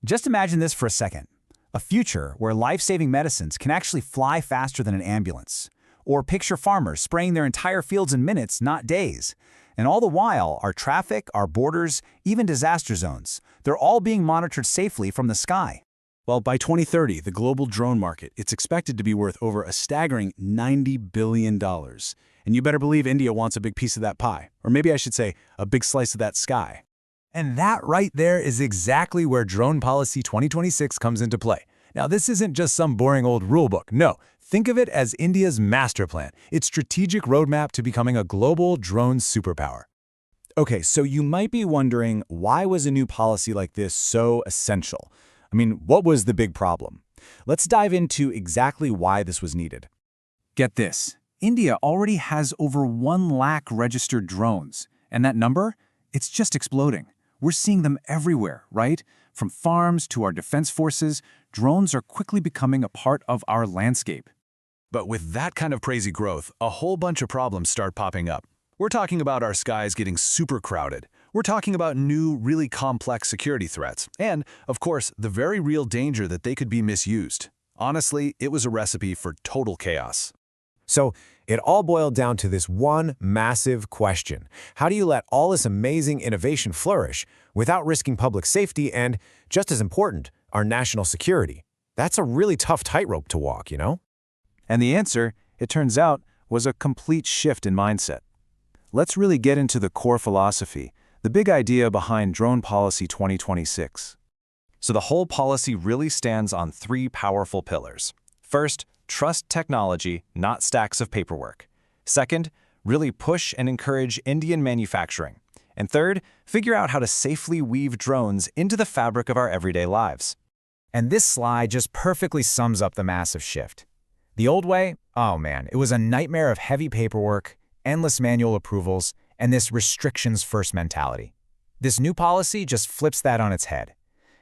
Just imagine this for a second. A future where life-saving medicines can actually fly faster than an ambulance. Or picture farmers spraying their entire fields in minutes, not days. And all the while, our traffic, our borders, even disaster zones, they're all being monitored safely from the sky. Well, by 2030, the global drone market, it's expected to be worth over a staggering $90 billion. And you better believe India wants a big piece of that pie. Or maybe I should say, a big slice of that sky. And that right there is exactly where Drone Policy 2026 comes into play. Now, this isn't just some boring old rulebook. No, think of it as India's master plan, its strategic roadmap to becoming a global drone superpower. Okay, so you might be wondering, why was a new policy like this so essential? I mean, what was the big problem? Let's dive into exactly why this was needed. Get this. India already has over 1 lakh registered drones. And that number? It's just exploding. We're seeing them everywhere, right? From farms to our defense forces, drones are quickly becoming a part of our landscape. But with that kind of crazy growth, a whole bunch of problems start popping up. We're talking about our skies getting super crowded. We're talking about new, really complex security threats. And, of course, the very real danger that they could be misused. Honestly, it was a recipe for total chaos. So it all boiled down to this one massive question. How do you let all this amazing innovation flourish without risking public safety and, just as important, our national security? That's a really tough tightrope to walk, you know? And the answer, it turns out, was a complete shift in mindset. Let's really get into the core philosophy, the big idea behind Drone Policy 2026. So the whole policy really stands on 3 powerful pillars. First, trust technology, not stacks of paperwork. Second, really push and encourage Indian manufacturing. And third, figure out how to safely weave drones into the fabric of our everyday lives. And this slide just perfectly sums up the massive shift. The old way? Oh man, it was a nightmare of heavy paperwork, endless manual approvals, and this restrictions-first mentality. This new policy just flips that on its head.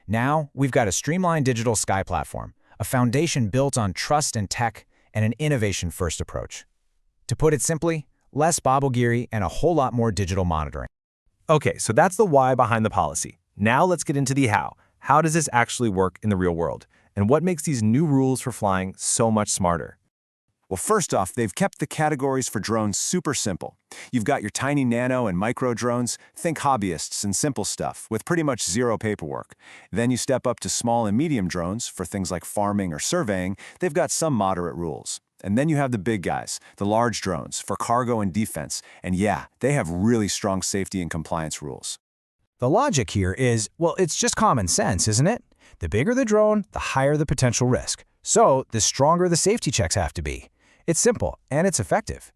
Now, we've got a streamlined digital sky platform, a foundation built on trust and tech, and an innovation-first approach. To put it simply, less bobblegiri and a whole lot more digital monitoring. Okay, so that's the why behind the policy. Now let's get into the how. How does this actually work in the real world? And what makes these new rules for flying so much smarter? Well, first off, they've kept the categories for drones super simple. You've got your tiny nano and micro drones, think hobbyists and simple stuff, with pretty much zero paperwork. Then you step up to small and medium drones, for things like farming or surveying, they've got some moderate rules. And then you have the big guys, the large drones, for cargo and defense, and yeah, they have really strong safety and compliance rules. The logic here is, well, it's just common sense, isn't it? The bigger the drone, the higher the potential risk. So, the stronger the safety checks have to be. It's simple, and it's effective.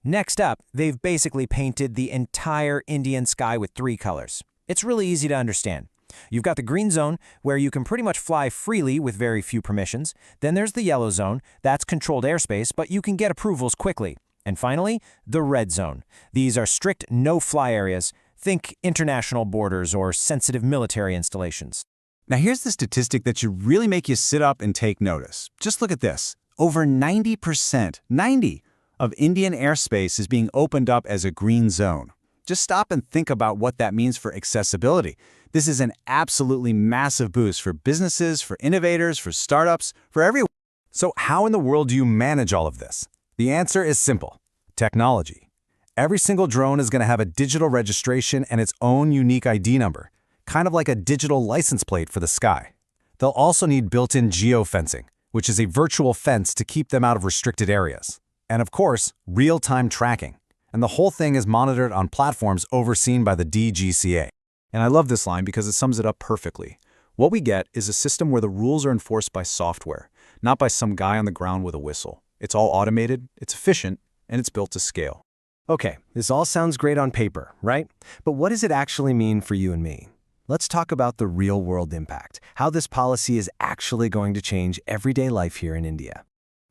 Next up, they've basically painted the entire Indian sky with 3 colors. It's really easy to understand. You've got the green zone, where you can pretty much fly freely with very few permissions. Then there's the yellow zone, that's controlled airspace, but you can get approvals quickly. And finally, the red zone. These are strict no-fly areas. Think international borders or sensitive military installations. Now here's the statistic that should really make you sit up and take notice. Just look at this. Over 90%, 90, of Indian airspace is being opened up as a green zone. Just stop and think about what that means for accessibility. This is an absolutely massive boost for businesses, for innovators, for startups, for everyone. So how in the world do you manage all of this? The answer is simple: technology. Every single drone is going to have a digital registration and its own unique ID number, kind of like a digital license plate for the sky. They'll also need built-in geofencing, which is a virtual fence to keep them out of restricted areas. And of course, real-time tracking. And the whole thing is monitored on platforms overseen by the DGCA. And I love this line because it sums it up perfectly. What we get is a system where the rules are enforced by software, not by some guy on the ground with a whistle. It's all automated, it's efficient, and it's built to scale. Okay, this all sounds great on paper, right? But what does it actually mean for you and me? Let's talk about the real-world impact, how this policy is actually going to change everyday life here in India.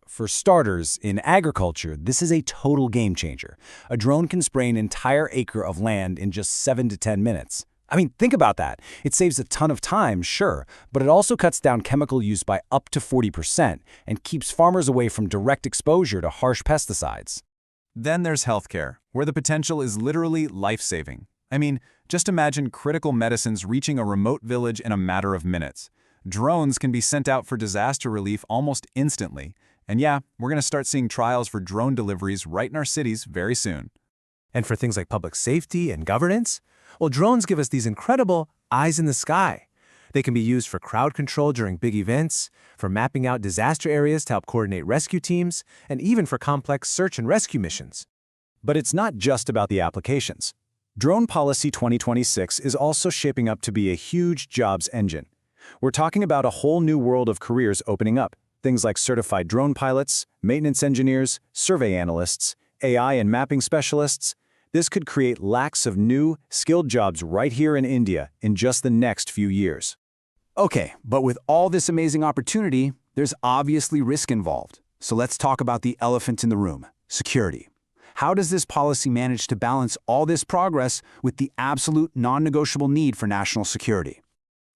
For starters, in agriculture, this is a total game changer. A drone can spray an entire acre of land in just 7 to 10 minutes. I mean, think about that. It saves a ton of time, sure, but it also cuts down chemical use by up to 40% and keeps farmers away from direct exposure to harsh pesticides. Then there's healthcare, where the potential is literally life-saving. I mean, just imagine critical medicines reaching a remote village in a matter of minutes. Drones can be sent out for disaster relief almost instantly. And yeah, we're going to start seeing trials for drone deliveries right in our cities very soon. And for things like public safety and governance, well, drones give us these incredible eyes in the sky. They can be used for crowd control during big events, for mapping out disaster areas to help coordinate rescue teams, and even for complex search and rescue missions. But it's not just about the applications. Drone Policy 2026 is also shaping up to be a huge jobs engine. We're talking about a whole new world of careers opening up. Things like certified drone pilots, maintenance engineers, survey analysts, AI and mapping specialists. This could create lakhs of new, skilled jobs right here in India in just the next few years. Okay, but with all this amazing opportunity, there's obviously risk involved. So let's talk about the elephant in the room, security. How does this policy manage to balance all this progress with the absolute non-negotiable need for national security?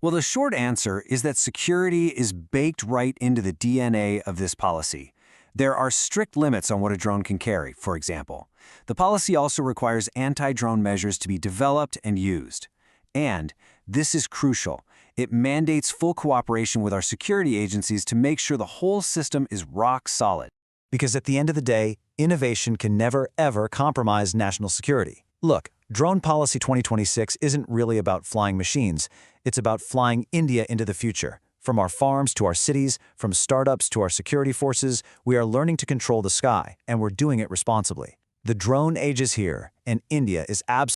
Well, the short answer is that security is baked right into the DNA of this policy. There are strict limits on what a drone can carry, for example. The policy also requires anti-drone measures to be developed and used. And, this is crucial, it mandates full cooperation with our security agencies to make sure the whole system is rock solid. Because at the end of the day, innovation can never, ever compromise national security. Look, Drone Policy 2026 isn't really about flying machines. It's about flying India into the future. From our farms to our cities, from startups to our security forces, we are learning to control the sky, and we're doing it responsibly. The drone age is here, and India is absolutely